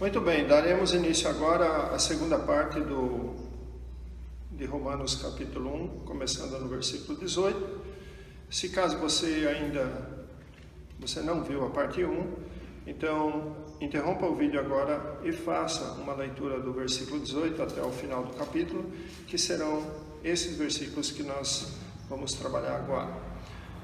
Muito bem, daremos início agora à segunda parte de Romanos capítulo 1, começando no versículo 18. Se caso você não viu a parte 1, então interrompa o vídeo agora e faça uma leitura do versículo 18 até o final do capítulo, que serão esses versículos que nós vamos trabalhar agora.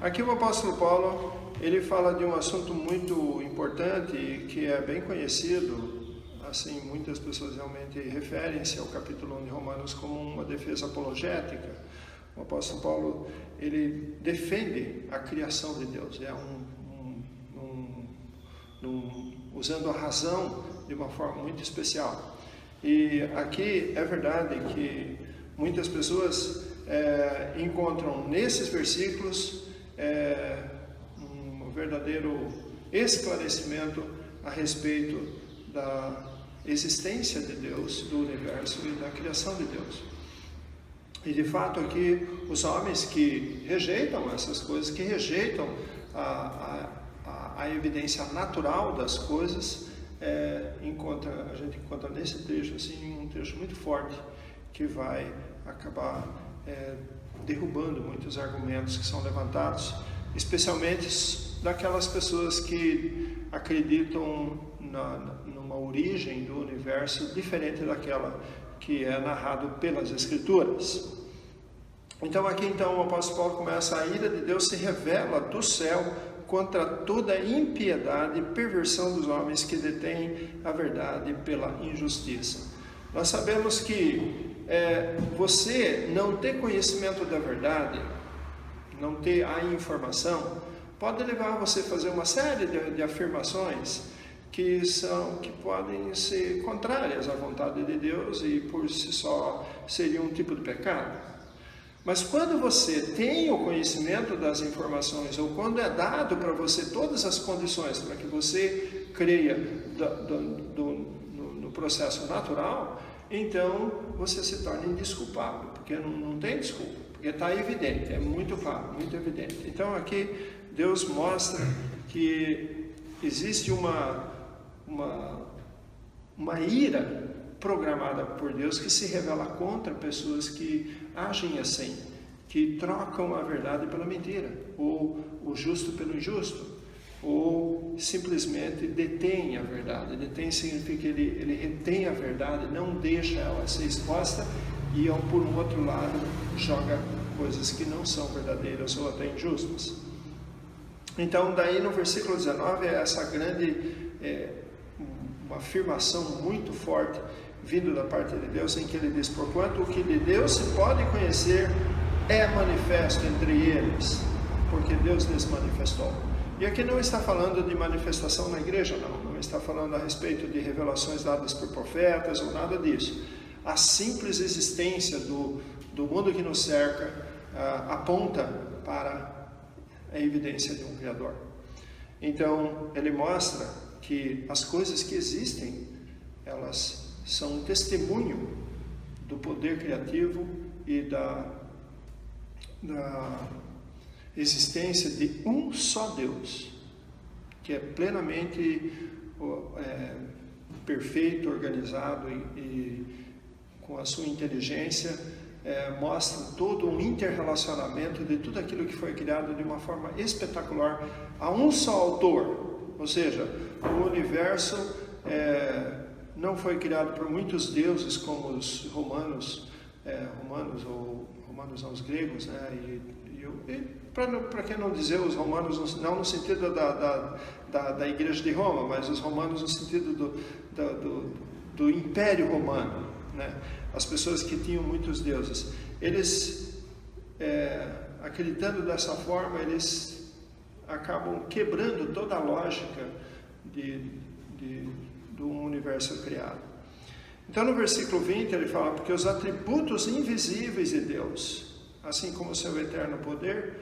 Aqui o apóstolo Paulo, ele fala de um assunto muito importante e que é bem conhecido. Assim, muitas pessoas realmente referem-se ao capítulo 1 de Romanos como uma defesa apologética. O apóstolo Paulo, ele defende a criação de Deus, usando a razão de uma forma muito especial. E aqui é verdade que muitas pessoas encontram nesses versículos um verdadeiro esclarecimento a respeito da existência de Deus, do universo e da criação de Deus. E de fato aqui os homens que rejeitam essas coisas, que rejeitam a evidência natural das coisas, a gente encontra nesse trecho assim, um trecho muito forte que vai acabar derrubando muitos argumentos que são levantados, especialmente daquelas pessoas que acreditam numa origem do universo diferente daquela que é narrado pelas Escrituras. Então aqui o apóstolo Paulo começa: a ira de Deus se revela do céu contra toda impiedade e perversão dos homens que detêm a verdade pela injustiça. Nós sabemos que você não ter conhecimento da verdade, não ter a informação, pode levar você a fazer uma série de afirmações que podem ser contrárias à vontade de Deus e por si só seriam um tipo de pecado. Mas quando você tem o conhecimento das informações, ou quando é dado para você todas as condições para que você creia no processo natural, então você se torna indesculpável, porque não tem desculpa, porque está evidente, é muito claro, muito evidente. Então aqui Deus mostra que existe uma ira programada por Deus que se revela contra pessoas que agem assim, que trocam a verdade pela mentira, ou o justo pelo injusto, ou simplesmente detém a verdade. Detém significa que ele retém a verdade, não deixa ela ser exposta, e por um outro lado joga coisas que não são verdadeiras ou até injustas. Então daí no versículo 19 é essa grande uma afirmação muito forte vindo da parte de Deus, em que ele diz: porquanto o que de Deus se pode conhecer é manifesto entre eles, porque Deus lhes manifestou. E aqui não está falando de manifestação na igreja, não está falando a respeito de revelações dadas por profetas ou nada disso. A simples existência do mundo que nos cerca aponta para a evidência de um Criador. Então ele mostra que as coisas que existem, elas são um testemunho do poder criativo e da existência de um só Deus, que é plenamente perfeito, organizado e com a sua inteligência mostra todo um interrelacionamento de tudo aquilo que foi criado de uma forma espetacular a um só autor. Ou seja, o universo não foi criado por muitos deuses como os romanos não, os gregos, né? E para que não dizer os romanos, não no sentido da igreja de Roma, mas os romanos no sentido do Império Romano, né? As pessoas que tinham muitos deuses, eles acreditando dessa forma, eles acabam quebrando toda a lógica do universo criado. Então no versículo 20 ele fala: porque os atributos invisíveis de Deus, assim como o seu eterno poder,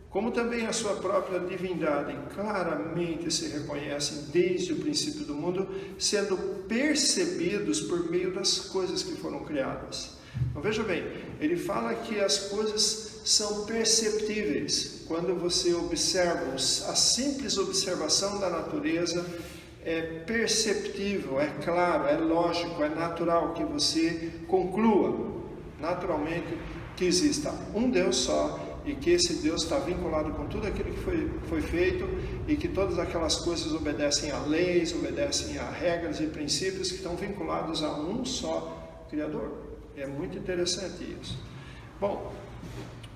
como também a sua própria divindade, claramente se reconhecem desde o princípio do mundo, sendo percebidos por meio das coisas que foram criadas. Então veja bem, ele fala que as coisas são perceptíveis. Quando você observa, a simples observação da natureza é perceptível, é claro, é lógico, é natural que você conclua naturalmente que exista um Deus só e que esse Deus está vinculado com tudo aquilo que foi feito e que todas aquelas coisas obedecem a leis, obedecem a regras e princípios que estão vinculados a um só Criador. É muito interessante isso. Bom,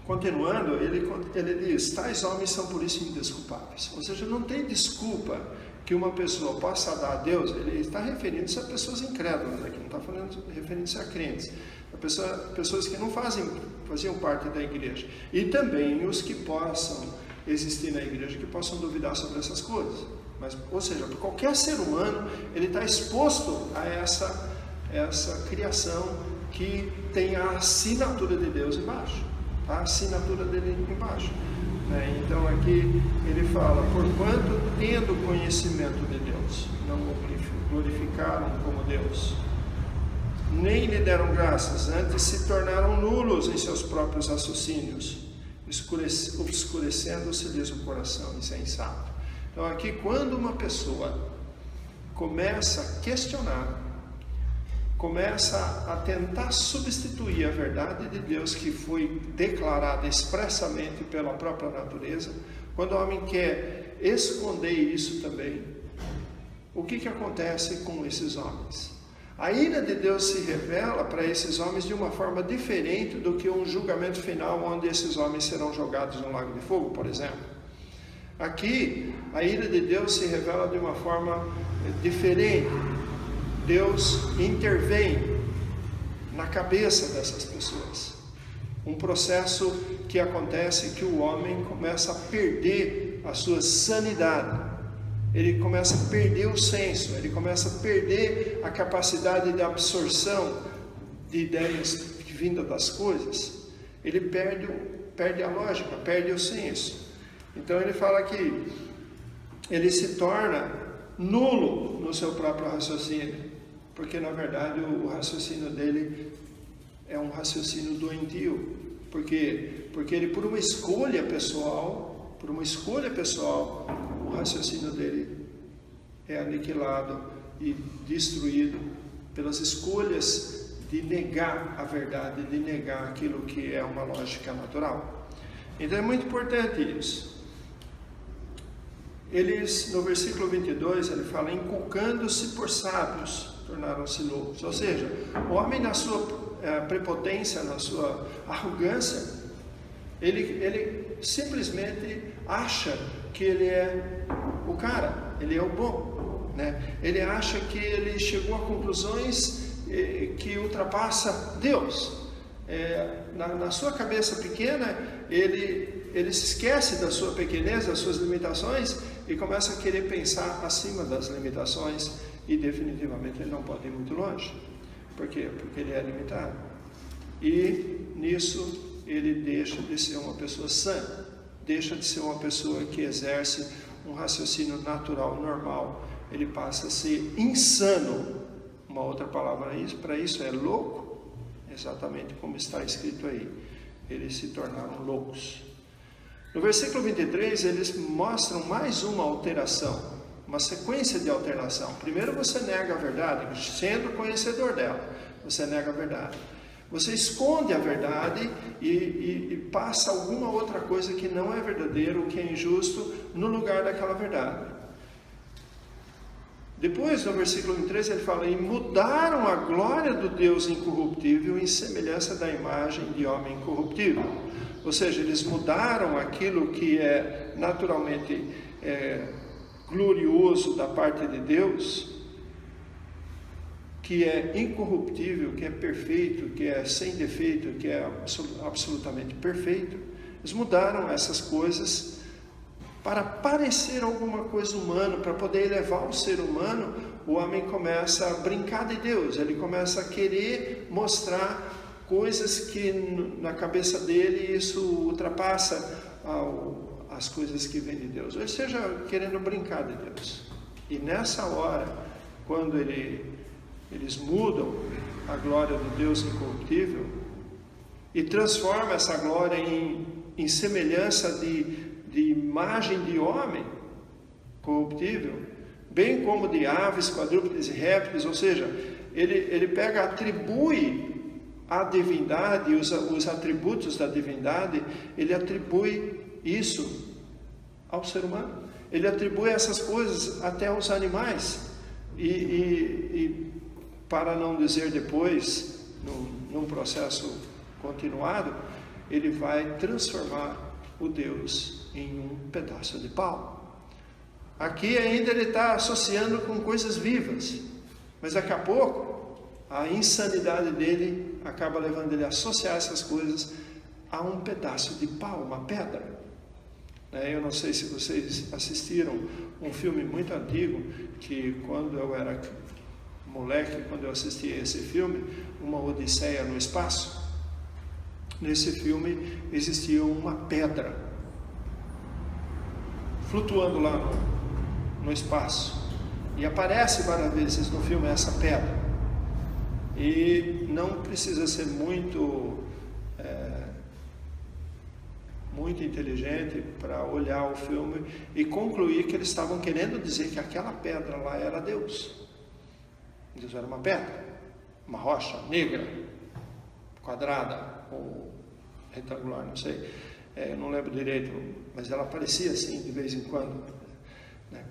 continuando, ele diz, tais homens são por isso indesculpáveis. Ou seja, não tem desculpa que uma pessoa possa dar a Deus. Ele está referindo-se a pessoas incrédulas aqui, não está referindo-se a crentes. Pessoas que não faziam parte da igreja. E também os que possam existir na igreja, que possam duvidar sobre essas coisas. Mas, ou seja, qualquer ser humano, ele está exposto a essa criação que tem a assinatura de Deus embaixo. A assinatura dele embaixo. Então aqui ele fala, porquanto tendo conhecimento de Deus, não o glorificaram como Deus, nem lhe deram graças, antes se tornaram nulos em seus próprios raciocínios, obscurecendo-se-lhes o coração insensato. Então aqui, quando uma pessoa começa a questionar, começa a tentar substituir a verdade de Deus que foi declarada expressamente pela própria natureza, quando o homem quer esconder isso também, o que acontece com esses homens? A ira de Deus se revela para esses homens de uma forma diferente do que um julgamento final onde esses homens serão jogados no lago de fogo, por exemplo. Aqui, a ira de Deus se revela de uma forma diferente. Deus intervém na cabeça dessas pessoas. Um processo que acontece que o homem começa a perder a sua sanidade. Ele começa a perder o senso, ele começa a perder a capacidade de absorção de ideias vindas das coisas. Ele perde a lógica, perde o senso. Então ele fala que ele se torna nulo no seu próprio raciocínio, porque na verdade o raciocínio dele é um raciocínio doentio. Por quê? Porque ele, por uma escolha pessoal, o raciocínio dele é aniquilado e destruído pelas escolhas de negar a verdade, de negar aquilo que é uma lógica natural. Então é muito importante isso. Eles, no versículo 22, ele fala, inculcando-se por sábios, tornaram-se loucos. Ou seja, o homem na sua prepotência, na sua arrogância, ele simplesmente acha que ele é o cara, ele é o bom, né? Ele acha que ele chegou a conclusões que ultrapassa Deus. Na sua cabeça pequena, ele se esquece da sua pequenez, das suas limitações, e começa a querer pensar acima das limitações, e definitivamente ele não pode ir muito longe. Por quê? Porque ele é limitado. E nisso ele deixa de ser uma pessoa sã, deixa de ser uma pessoa que exerce um raciocínio natural, normal. Ele passa a ser insano. Uma outra palavra para isso é louco, exatamente como está escrito aí. Eles se tornaram loucos. No versículo 23, eles mostram mais uma alteração, uma sequência de alteração. Primeiro você nega a verdade, sendo conhecedor dela, você nega a verdade. Você esconde a verdade e passa alguma outra coisa que não é verdadeiro, que é injusto, no lugar daquela verdade. Depois, no versículo 23, ele fala, e mudaram a glória do Deus incorruptível em semelhança da imagem de homem incorruptível. Ou seja, eles mudaram aquilo que é naturalmente glorioso da parte de Deus, que é incorruptível, que é perfeito, que é sem defeito, que é absolutamente perfeito. Eles mudaram essas coisas para parecer alguma coisa humana, para poder elevar o ser humano. O homem começa a brincar de Deus, ele começa a querer mostrar coisas que na cabeça dele isso ultrapassa as coisas que vêm de Deus, ou seja, querendo brincar de Deus. E nessa hora, quando eles mudam a glória do Deus incorruptível e transformam essa glória em semelhança de imagem de homem corruptível, bem como de aves, quadrúpedes e répteis, ou seja, ele pega, atribui a divindade, os atributos da divindade, ele atribui isso ao ser humano. Ele atribui essas coisas até aos animais. E para não dizer depois, num processo continuado, ele vai transformar o Deus em um pedaço de pau. Aqui ainda ele está associando com coisas vivas, mas daqui a pouco a insanidade dele acaba levando ele a associar essas coisas a um pedaço de pau, uma pedra. Eu não sei se vocês assistiram um filme muito antigo, que quando eu era moleque, quando eu assisti esse filme, Uma Odisseia no Espaço. Nesse filme existia uma pedra flutuando lá no espaço, e aparece várias vezes no filme essa pedra, e não precisa ser muito inteligente para olhar o filme e concluir que eles estavam querendo dizer que aquela pedra lá era Deus. Deus era uma pedra, uma rocha negra, quadrada ou retangular, não sei, eu não lembro direito, mas ela parecia assim de vez em quando,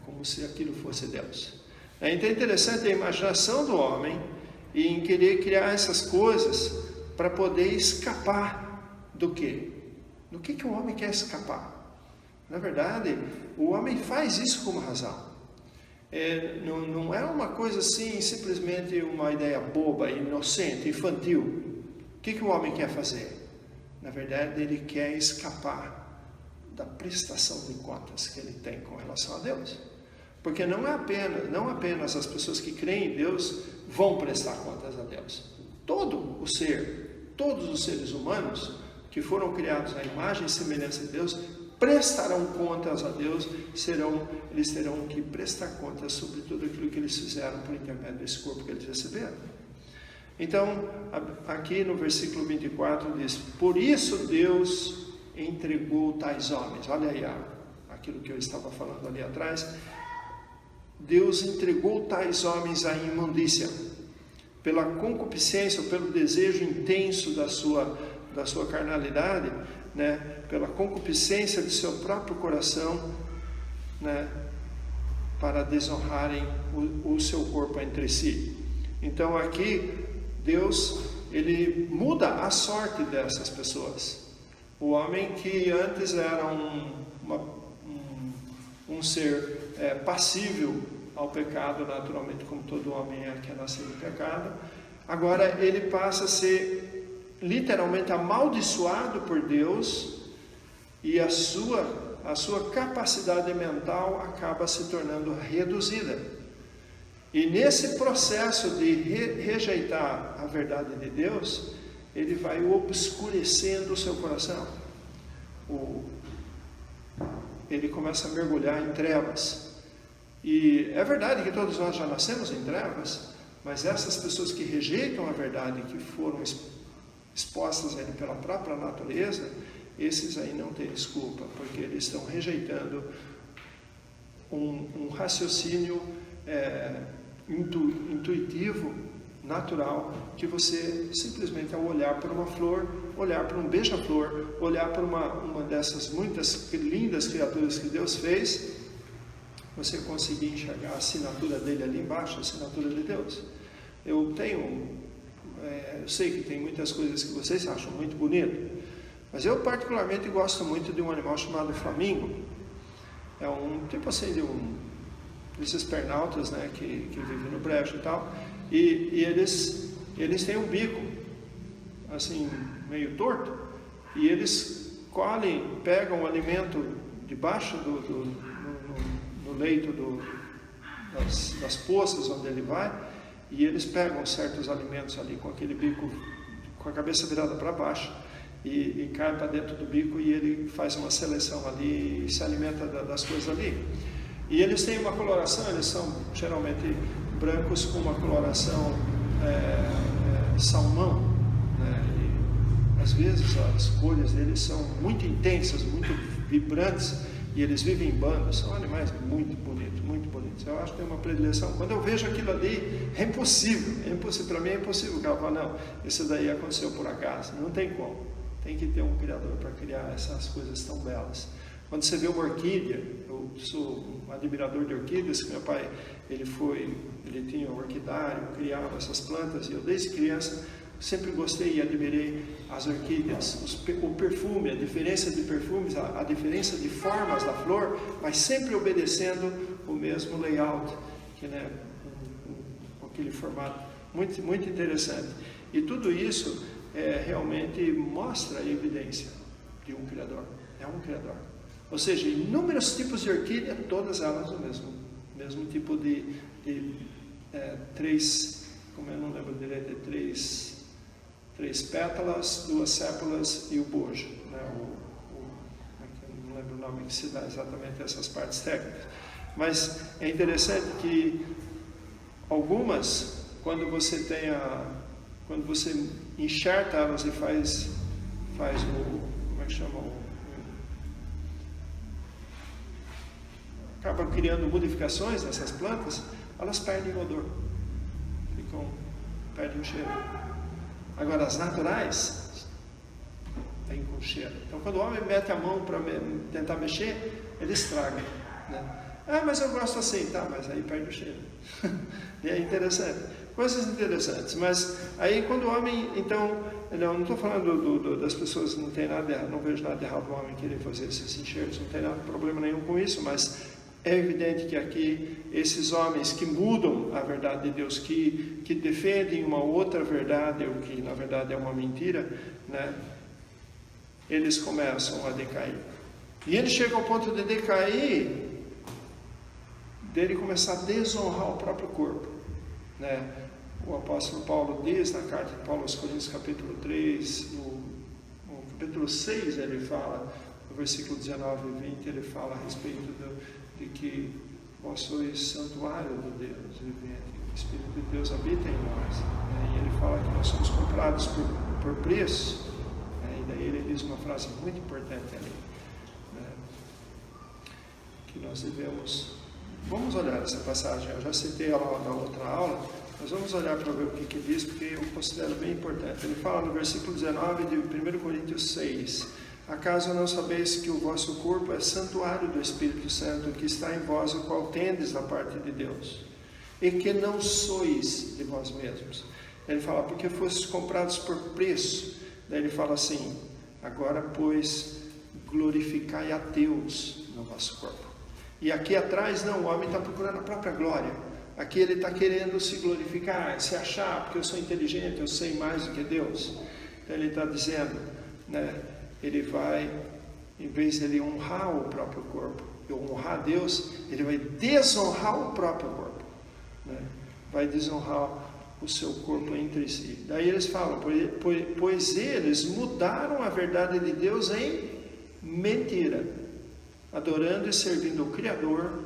como se aquilo fosse Deus. Então é interessante a imaginação do homem em querer criar essas coisas para poder escapar do quê? Do que o homem quer escapar? Na verdade, o homem faz isso com uma razão. Não é uma coisa assim, simplesmente uma ideia boba, inocente, infantil. O que o homem quer fazer? Na verdade, ele quer escapar da prestação de contas que ele tem com relação a Deus. Porque não apenas as pessoas que creem em Deus vão prestar contas a Deus. Todos os seres humanos que foram criados à imagem e semelhança de Deus, prestarão contas a Deus, eles terão que prestar contas sobre tudo aquilo que eles fizeram por intermédio desse corpo que eles receberam. Então, aqui no versículo 24 diz: por isso Deus entregou tais homens. Olha aí aquilo que eu estava falando ali atrás. Deus entregou tais homens à imundícia, pela concupiscência, ou pelo desejo intenso da sua carnalidade, pela concupiscência de seu próprio coração, para desonrarem o seu corpo entre si. Então aqui Deus, ele muda a sorte dessas pessoas. O homem que antes era um ser passível ao pecado, naturalmente, como todo homem que é nascido em pecado, agora ele passa a ser literalmente amaldiçoado por Deus, e a sua capacidade mental acaba se tornando reduzida. E nesse processo de rejeitar a verdade de Deus, ele vai obscurecendo o seu coração. Ele começa a mergulhar em trevas. E é verdade que todos nós já nascemos em trevas, mas essas pessoas que rejeitam a verdade, que foram expostas a ele pela própria natureza, esses aí não têm desculpa, porque eles estão rejeitando um raciocínio intuitivo, natural, que você simplesmente, ao olhar para uma flor, olhar para um beija-flor, olhar para uma dessas muitas lindas criaturas que Deus fez, você conseguir enxergar a assinatura dele ali embaixo, a assinatura de Deus. Eu sei que tem muitas coisas que vocês acham muito bonito, mas eu particularmente gosto muito de um animal chamado flamingo. É um tipo assim desses pernaltas, que vivem no brejo e tal, e eles têm um bico assim meio torto, e eles pegam o alimento debaixo no leito das poças onde ele vai, e eles pegam certos alimentos ali com aquele bico, com a cabeça virada para baixo, e cai para dentro do bico, e ele faz uma seleção ali e se alimenta das coisas ali. E eles têm uma coloração, eles são geralmente brancos com uma coloração salmão, e às vezes as cores deles são muito intensas, muito vibrantes, e eles vivem em bandos. São animais muito bonitos, muito bonitos. Se eu acho que tem uma predileção, quando eu vejo aquilo ali, é impossível, para mim é impossível que ela fale, não, isso daí aconteceu por acaso, não tem como, tem que ter um Criador para criar essas coisas tão belas. Quando você vê uma orquídea, eu sou um admirador de orquídeas, que meu pai, ele tinha um orquidário, criava essas plantas, e eu desde criança sempre gostei e admirei as orquídeas, o perfume, a diferença de perfumes, a diferença de formas da flor, mas sempre obedecendo o mesmo layout, que, né, com aquele formato muito, muito interessante. E tudo isso realmente mostra a evidência de um Criador, é um Criador. Ou seja, inúmeros tipos de orquídea, todas elas o mesmo tipo de três, como eu não lembro direito, é três pétalas, 2 sépalas e o bojo, né? Eu não lembro o nome que se dá exatamente essas partes técnicas, mas é interessante que algumas, quando você enxerta elas e faz como é que chama, acaba criando modificações nessas plantas, elas perdem o odor, perdem o cheiro. Agora, as naturais vêm com cheiro. Então, quando o homem mete a mão para tentar mexer, ele estraga, né? Mas eu gosto assim, tá, mas aí perde o cheiro. E é interessante. Coisas interessantes. Mas aí, quando o homem, então, não estou falando das pessoas, não tem nada errado, não vejo nada errado o homem querer fazer esses enxertos, não tem nada problema nenhum com isso, mas é evidente que aqui esses homens que mudam a verdade de Deus, que defendem uma outra verdade, ou que na verdade é uma mentira, né, eles começam a decair. E ele chega ao ponto de decair, dele começar a desonrar o próprio corpo, né? O apóstolo Paulo diz na carta de Paulo aos Coríntios, capítulo 3, no capítulo 6, ele fala, no versículo 19 e 20, ele fala a respeito de que vós sois santuário de Deus vivente, o Espírito de Deus habita em nós, né? E ele fala que nós somos comprados por preço, né? E daí ele diz uma frase muito importante ali, né? Que nós devemos, vamos olhar essa passagem, eu já citei ela na outra aula, mas vamos olhar para ver o que diz, porque eu considero bem importante. Ele fala no versículo 19 de 1 Coríntios 6, acaso não sabeis que o vosso corpo é santuário do Espírito Santo, que está em vós, o qual tendes da parte de Deus, e que não sois de vós mesmos? Ele fala, porque fostes comprados por preço. Daí ele fala assim, agora pois glorificai a Deus no vosso corpo. E aqui atrás, não, o homem está procurando a própria glória. Aqui ele está querendo se glorificar, se achar, porque eu sou inteligente, eu sei mais do que Deus. Então ele está dizendo, né, ele vai, em vez de ele honrar o próprio corpo, e honrar Deus, ele vai desonrar o próprio corpo, né? Vai desonrar o seu corpo entre si. Daí eles falam, pois eles mudaram a verdade de Deus em mentira, adorando e servindo o Criador,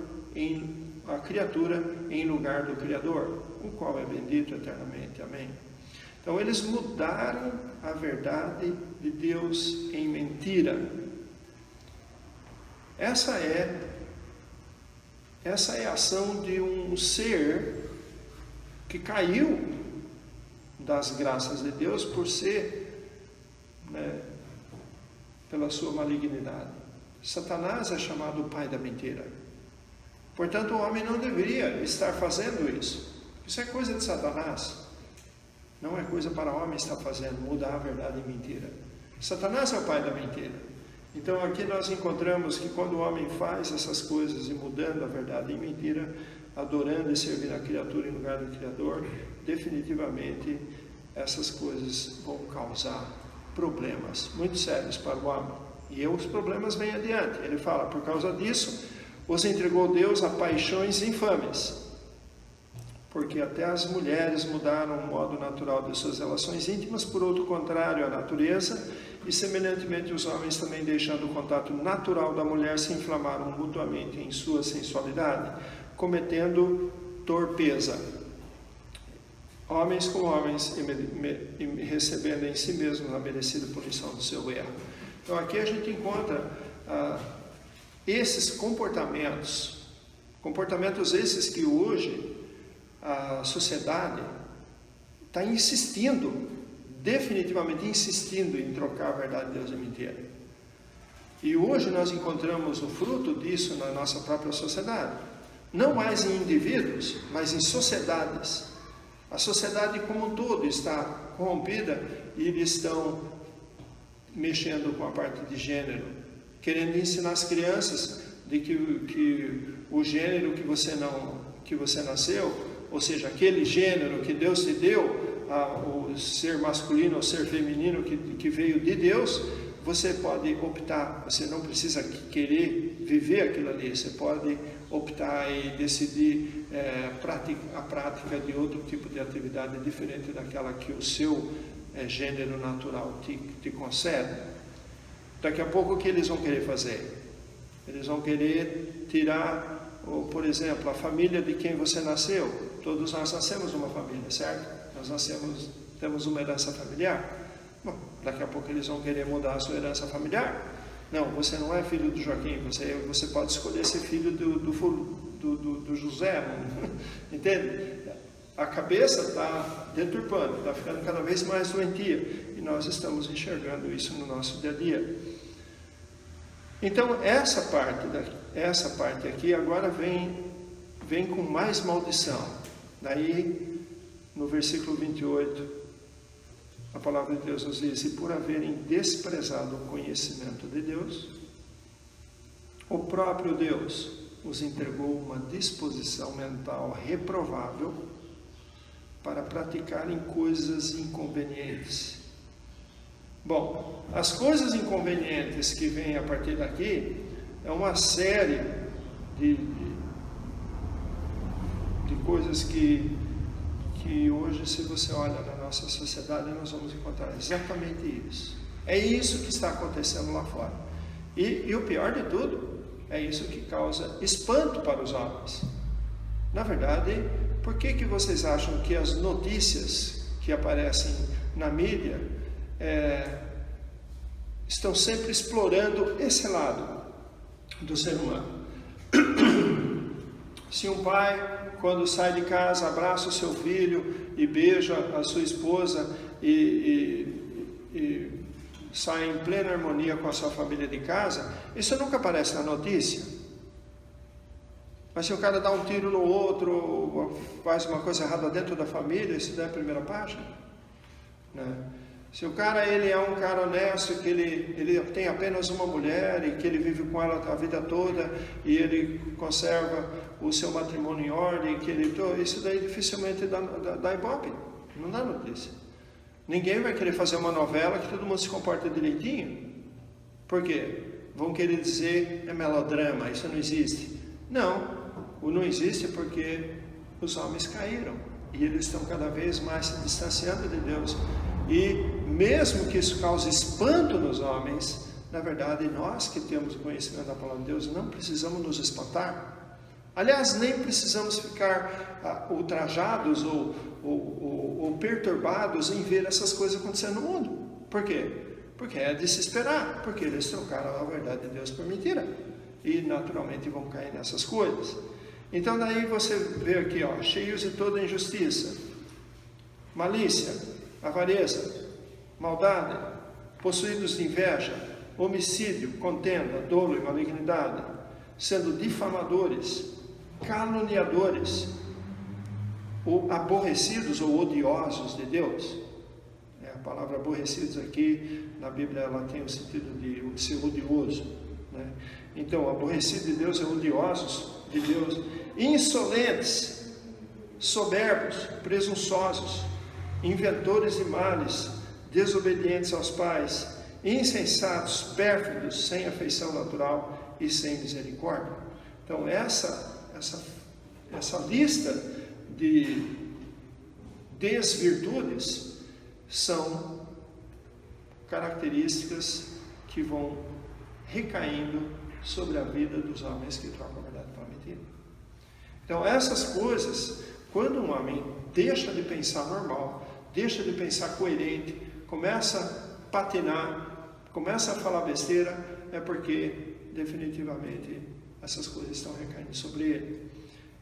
a criatura em lugar do Criador, o qual é bendito eternamente. Amém. Então eles mudaram a verdade de Deus em mentira. Essa é a ação de um ser que caiu das graças de Deus por ser, né, pela sua malignidade. Satanás é chamado o pai da mentira. Portanto, o homem não deveria estar fazendo isso. Isso é coisa de Satanás. Não é coisa para o homem estar fazendo, mudar a verdade em mentira. Satanás é o pai da mentira. Então aqui nós encontramos que quando o homem faz essas coisas e mudando a verdade em mentira, adorando e servindo a criatura em lugar do Criador, definitivamente essas coisas vão causar problemas muito sérios para o homem. E os problemas vêm adiante. Ele fala, por causa disso, os entregou Deus a paixões infames, porque até as mulheres mudaram o modo natural de suas relações íntimas por outro contrário à natureza, e semelhantemente os homens também, deixando o contato natural da mulher, se inflamaram mutuamente em sua sensualidade, cometendo torpeza, homens com homens, e recebendo em si mesmos a merecida punição do seu erro. Então aqui a gente encontra esses comportamentos Comportamentos esses que hoje a sociedade está insistindo, definitivamente insistindo em trocar a verdade de Deus em mentira. E hoje nós encontramos o fruto disso na nossa própria sociedade. Não mais em indivíduos, mas em sociedades. A sociedade como um todo está corrompida e eles estão mexendo com a parte de gênero, querendo ensinar as crianças de que o gênero que você nasceu, ou seja, aquele gênero que Deus te deu, o ser masculino ou ser feminino que veio de Deus, você pode optar, você não precisa querer viver aquilo ali, você pode optar e decidir a prática de outro tipo de atividade diferente daquela que o seu gênero natural te concede. Daqui a pouco o que eles vão querer fazer? Eles vão querer tirar, por exemplo, a família de quem você nasceu. Todos nós nascemos numa família, certo? Nós temos uma herança familiar. Bom, daqui a pouco eles vão querer mudar a sua herança familiar. Não, você não é filho do Joaquim, você pode escolher ser filho do José, entende? A cabeça está deturpando, está ficando cada vez mais doentia, e nós estamos enxergando isso no nosso dia a dia. Então, essa parte aqui agora vem com mais maldição. Daí, no versículo 28, a palavra de Deus nos diz: e por haverem desprezado o conhecimento de Deus, o próprio Deus os entregou uma disposição mental reprovável para praticarem coisas inconvenientes. Bom, as coisas inconvenientes que vêm a partir daqui é uma série de coisas que hoje, se você olha na nossa sociedade, nós vamos encontrar exatamente isso. É isso que está acontecendo lá fora. E o pior de tudo, é isso que causa espanto para os homens. Na verdade, por que vocês acham que as notícias que aparecem na mídia estão sempre explorando esse lado do ser humano? Se um pai, quando sai de casa, abraça o seu filho e beija a sua esposa e sai em plena harmonia com a sua família de casa, isso nunca aparece na notícia. Mas se o cara dá um tiro no outro, ou faz uma coisa errada dentro da família, isso daí é a primeira página, né? Se o cara ele é um cara honesto, que ele tem apenas uma mulher e que ele vive com ela a vida toda e ele conserva o seu matrimônio em ordem, isso daí dificilmente dá ibope, não dá notícia. Ninguém vai querer fazer uma novela que todo mundo se comporta direitinho. Por quê? Vão querer dizer é melodrama, isso não existe. Não existe porque os homens caíram e eles estão cada vez mais se distanciando de Deus. E mesmo que isso cause espanto nos homens, na verdade nós que temos o conhecimento da palavra de Deus não precisamos nos espantar. Aliás, nem precisamos ficar ultrajados ou perturbados em ver essas coisas acontecendo no mundo. Por quê? Porque é de se esperar, porque eles trocaram a verdade de Deus por mentira e naturalmente vão cair nessas coisas. Então daí você vê aqui, cheios de toda injustiça, malícia, avareza, maldade, possuídos de inveja, homicídio, contenda, dolo e malignidade, sendo difamadores, caluniadores, ou aborrecidos ou odiosos de Deus. A palavra aborrecidos aqui na Bíblia ela tem o sentido de ser odioso, né? Então, aborrecido de Deus é odiosos de Deus, insolentes, soberbos, presunçosos, inventores de males, desobedientes aos pais, insensatos, pérfidos, sem afeição natural e sem misericórdia. Então essa lista de desvirtudes são características que vão recaindo sobre a vida dos homens que trocam a verdade pela mentira. Então essas coisas, quando um homem deixa de pensar normal, deixa de pensar coerente, começa a patinar, começa a falar besteira, é porque definitivamente essas coisas estão recaindo sobre ele.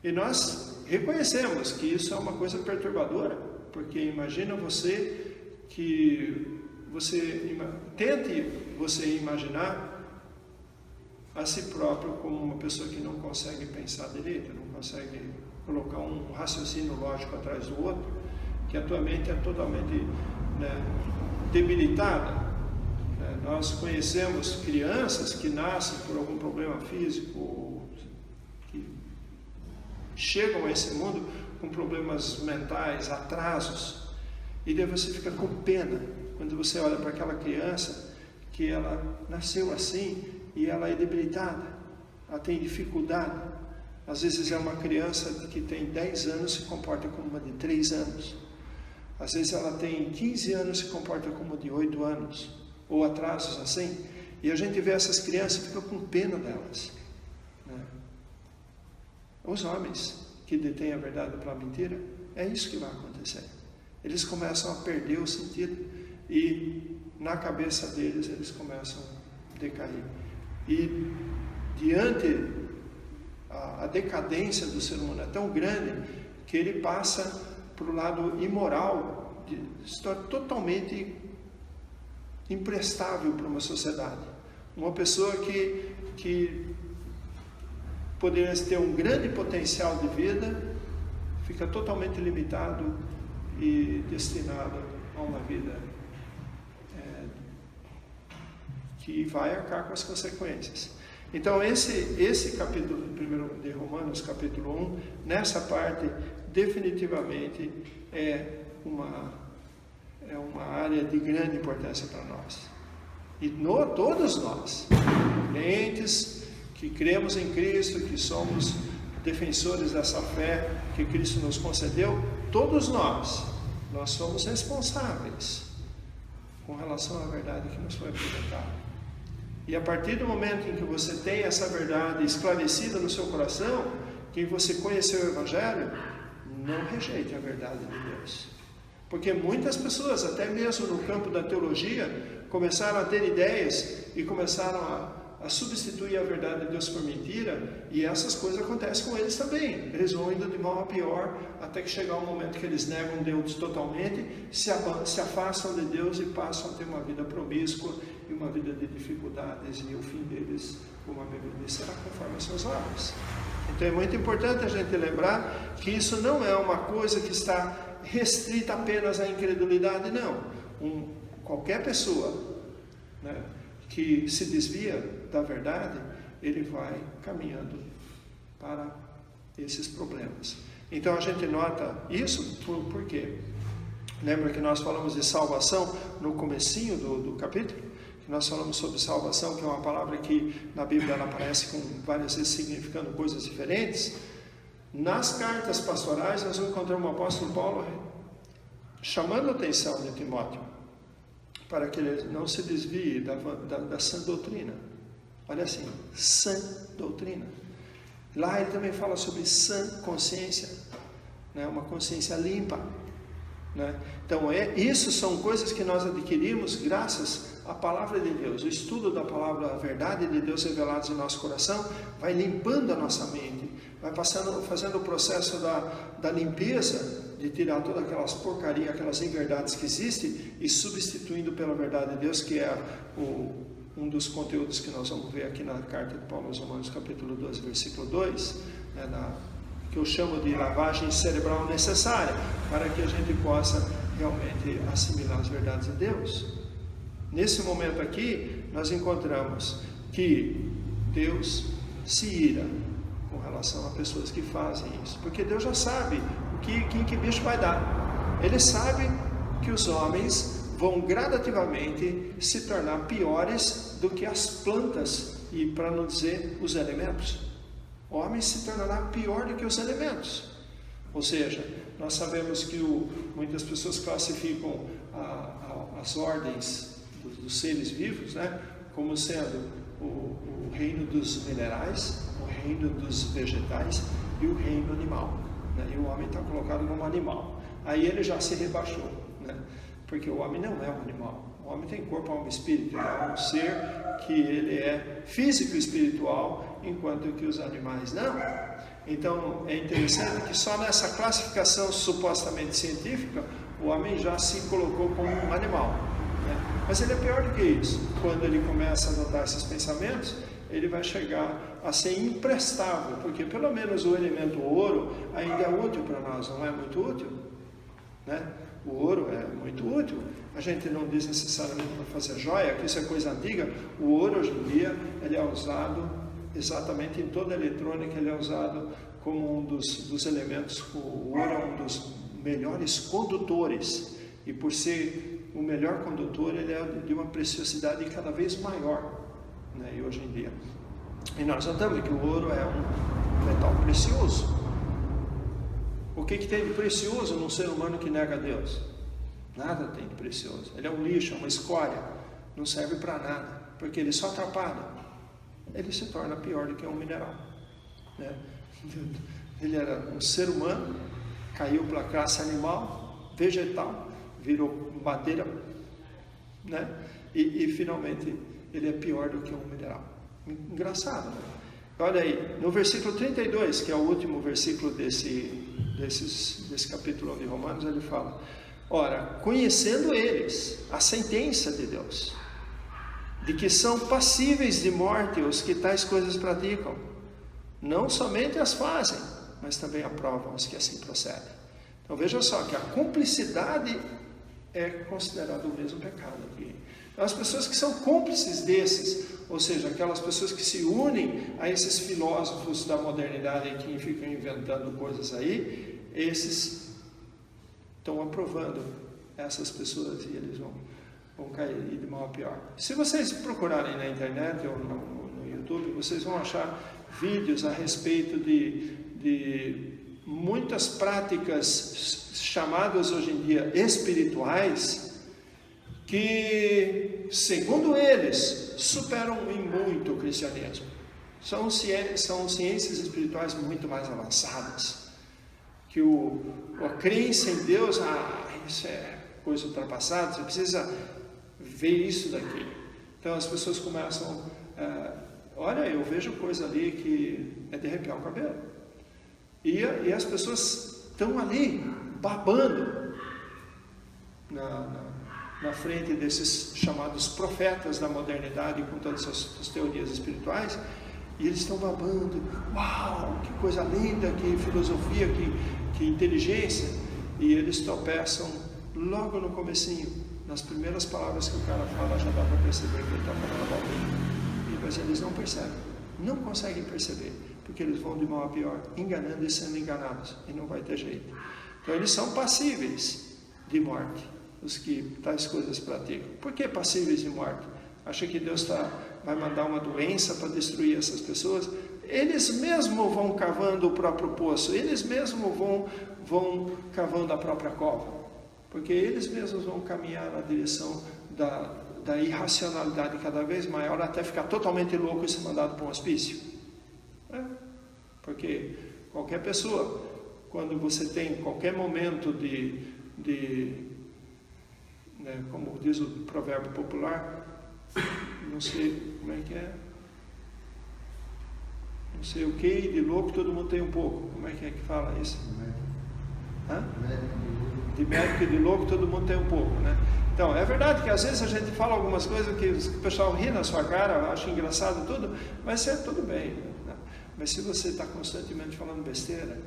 E nós reconhecemos que isso é uma coisa perturbadora, porque imagina tente você imaginar a si próprio como uma pessoa que não consegue pensar direito, não consegue colocar um raciocínio lógico atrás do outro, que a tua mente é totalmente, né, debilitada. Nós conhecemos crianças que nascem por algum problema físico, que chegam a esse mundo com problemas mentais, atrasos, e daí você fica com pena quando você olha para aquela criança que ela nasceu assim e ela é debilitada, ela tem dificuldade. Às vezes é uma criança que tem 10 anos e se comporta como uma de 3 anos. Às vezes ela tem 15 anos e se comporta como uma de 8 anos, ou atrasos assim. E a gente vê essas crianças e fica com pena delas, né? Os homens que detêm a verdade pela mentira, é isso que vai acontecer. Eles começam a perder o sentido e na cabeça deles eles começam a decair. E diante a decadência do ser humano é tão grande que ele passa para o lado imoral, se torna totalmente imprestável para uma sociedade. Uma pessoa que poderia ter um grande potencial de vida, fica totalmente limitado e destinado a uma vida que vai arcar com as consequências. Então esse capítulo 1 de Romanos, capítulo 1, nessa parte, definitivamente é uma área de grande importância para nós. E todos nós, crentes, que cremos em Cristo, que somos defensores dessa fé que Cristo nos concedeu, todos nós somos responsáveis com relação à verdade que nos foi apresentada. E a partir do momento em que você tem essa verdade esclarecida no seu coração, que você conheceu o Evangelho, não rejeite a verdade de Deus. Porque muitas pessoas, até mesmo no campo da teologia, começaram a ter ideias e começaram a substituir a verdade de Deus por mentira, e essas coisas acontecem com eles também. Eles vão indo de mal a pior, até que chegar um momento que eles negam Deus totalmente, se afastam de Deus e passam a ter uma vida promíscua e uma vida de dificuldades, e o fim deles, como a Bíblia diz, será conforme as suas obras. Então é muito importante a gente lembrar que isso não é uma coisa que está restrita apenas à incredulidade, não. Qualquer pessoa, né, que se desvia da verdade, ele vai caminhando para esses problemas. Então a gente nota isso por quê? Lembra que nós falamos de salvação no comecinho do capítulo? Que nós falamos sobre salvação, que é uma palavra que na Bíblia ela aparece com várias vezes significando coisas diferentes. Nas cartas pastorais nós encontramos o apóstolo Paulo chamando a atenção de Timóteo para que ele não se desvie da sã doutrina. Olha assim, sã doutrina. Lá ele também fala sobre sã consciência, né? Uma consciência limpa, né? Então isso são coisas que nós adquirimos graças à palavra de Deus. O estudo da palavra, a verdade de Deus revelados em nosso coração, vai limpando a nossa mente, vai fazendo o processo da limpeza, de tirar todas aquelas porcarias, aquelas inverdades que existem, e substituindo pela verdade de Deus, que é um dos conteúdos que nós vamos ver aqui na carta de Paulo aos Romanos, capítulo 12, versículo 2, né, que eu chamo de lavagem cerebral necessária, para que a gente possa realmente assimilar as verdades de Deus. Nesse momento aqui, nós encontramos que Deus se ira com relação a pessoas que fazem isso, porque Deus já sabe que bicho vai dar. Ele sabe que os homens vão gradativamente se tornar piores do que as plantas, e para não dizer os elementos. O homem se tornará pior do que os elementos. Ou seja, nós sabemos que muitas pessoas classificam as ordens dos seres vivos, né, como sendo o reino dos minerais, o reino dos vegetais e o reino animal, né? E o homem está colocado como animal. Aí ele já se rebaixou, né? Porque o homem não é um animal. O homem tem corpo, alma e espírito. Ele é um ser que ele é físico e espiritual, enquanto que os animais não. Então é interessante que só nessa classificação supostamente científica o homem já se colocou como um animal, né? Mas ele é pior do que isso. Quando ele começa a adotar esses pensamentos, ele vai chegar a ser imprestável, porque pelo menos o elemento ouro ainda é útil para nós, não é muito útil, né? O ouro é muito útil. A gente não diz necessariamente para fazer joia, que isso é coisa antiga. O ouro hoje em dia ele é usado exatamente em toda a eletrônica, ele é usado como um dos elementos. O ouro é um dos melhores condutores, e por ser o melhor condutor, ele é de uma preciosidade cada vez maior, né? E hoje em dia, e nós notamos que o ouro é um metal precioso. O que tem de precioso num ser humano que nega a Deus? Nada tem de precioso. Ele é um lixo, é uma escória, não serve para nada, porque ele só atrapalha. Ele se torna pior do que um mineral, né? Ele era um ser humano, caiu para a classe animal, vegetal, virou madeira, né? E finalmente ele é pior do que um mineral. Engraçado, né? Olha aí, no versículo 32, que é o último versículo desse capítulo de Romanos, ele fala: ora, conhecendo eles a sentença de Deus, de que são passíveis de morte os que tais coisas praticam, não somente as fazem, mas também aprovam os que assim procedem. Então veja só que a cumplicidade é considerado o mesmo pecado aqui. Então, as pessoas que são cúmplices desses, ou seja, aquelas pessoas que se unem a esses filósofos da modernidade que ficam inventando coisas aí, esses estão aprovando essas pessoas e eles vão cair de mal a pior. Se vocês procurarem na internet ou no YouTube, vocês vão achar vídeos a respeito de muitas práticas chamadas hoje em dia espirituais, que, segundo eles, superam em muito o cristianismo. São ciências espirituais muito mais avançadas, que a crença em Deus, isso é coisa ultrapassada, você precisa ver isso daqui. Então as pessoas começam, olha, eu vejo coisa ali que é de arrepiar o cabelo, e as pessoas estão ali babando na frente desses chamados profetas da modernidade com todas as teorias espirituais, e eles estão babando: uau, que coisa linda, que filosofia, que inteligência. E eles tropeçam logo no comecinho, nas primeiras palavras que o cara fala, já dá para perceber que ele está falando abobrinha. Mas eles não percebem, não conseguem perceber, porque eles vão de mal a pior, enganando e sendo enganados, e não vai ter jeito. Então eles são passíveis de morte, os que tais coisas praticam. Por que passíveis de morte? Acha que Deus vai mandar uma doença para destruir essas pessoas? Eles mesmos vão cavando o próprio poço, eles mesmos vão cavando a própria cova, porque eles mesmos vão caminhar na direção da irracionalidade cada vez maior, até ficar totalmente louco e ser mandado para um hospício. Porque qualquer pessoa, quando você tem qualquer momento né, como diz o provérbio popular, não sei como é que é, não sei o que, de louco todo mundo tem um pouco. Como é que fala isso? De médico e de louco todo mundo tem um pouco, né? Então, é verdade que às vezes a gente fala algumas coisas que o pessoal ri na sua cara, acha engraçado tudo, mas é tudo bem, né? Mas se você está constantemente falando besteira,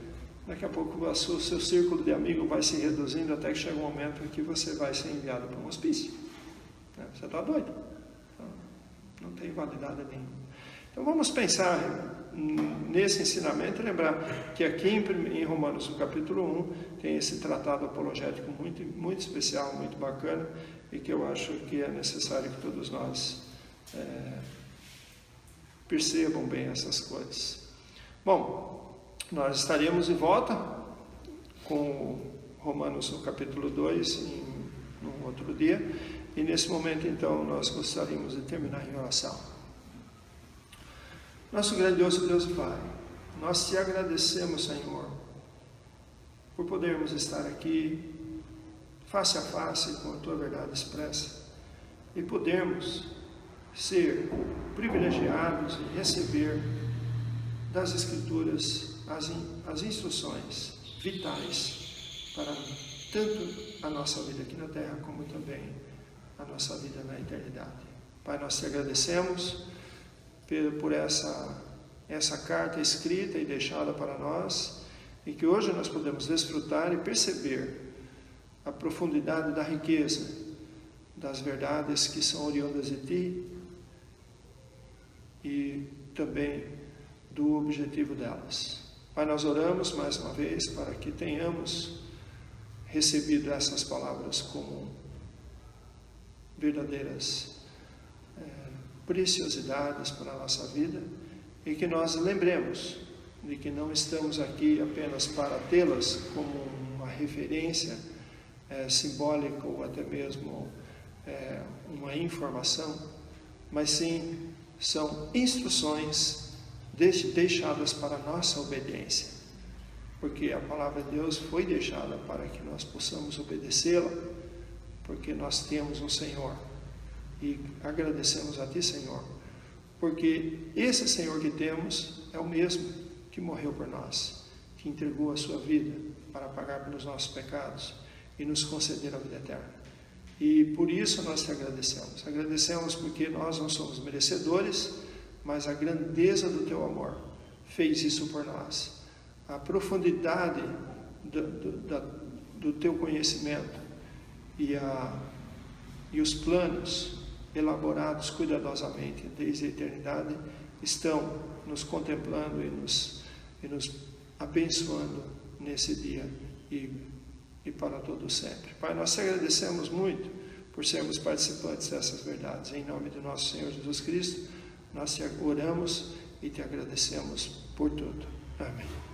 daqui a pouco o seu círculo de amigos vai se reduzindo até que chega um momento em que você vai ser enviado para um hospício, né? Você está doido, então, não tem validade nenhuma. Então vamos pensar nesse ensinamento e lembrar que aqui em Romanos, no capítulo 1, tem esse tratado apologético muito, muito especial, muito bacana, e que eu acho que é necessário que todos nós percebam bem essas coisas. Bom, nós estaremos de volta com Romanos no capítulo 2 num outro dia, e nesse momento então nós gostaríamos de terminar em oração. Nosso grandioso Deus e Pai, nós te agradecemos, Senhor, por podermos estar aqui face a face com a tua verdade expressa e podermos ser privilegiados e receber das Escrituras as instruções vitais para tanto a nossa vida aqui na terra, como também a nossa vida na eternidade. Pai, nós te agradecemos por essa carta escrita e deixada para nós, e que hoje nós podemos desfrutar e perceber a profundidade da riqueza das verdades que são oriundas de Ti e também do objetivo delas. Pai, nós oramos mais uma vez para que tenhamos recebido essas palavras como verdadeiras preciosidades para a nossa vida, e que nós lembremos de que não estamos aqui apenas para tê-las como uma referência simbólica ou até mesmo uma informação, mas sim são instruções deixadas para a nossa obediência, porque a palavra de Deus foi deixada para que nós possamos obedecê-la, porque nós temos um Senhor, e agradecemos a Ti, Senhor, porque esse Senhor que temos é o mesmo que morreu por nós, que entregou a sua vida para pagar pelos nossos pecados e nos conceder a vida eterna. E por isso nós te agradecemos. Agradecemos porque nós não somos merecedores, mas a grandeza do Teu amor fez isso por nós. A profundidade do Teu conhecimento e os planos elaborados cuidadosamente desde a eternidade estão nos contemplando e nos abençoando nesse dia e para todo sempre. Pai, nós te agradecemos muito por sermos participantes dessas verdades. Em nome do nosso Senhor Jesus Cristo, nós te oramos e te agradecemos por tudo. Amém.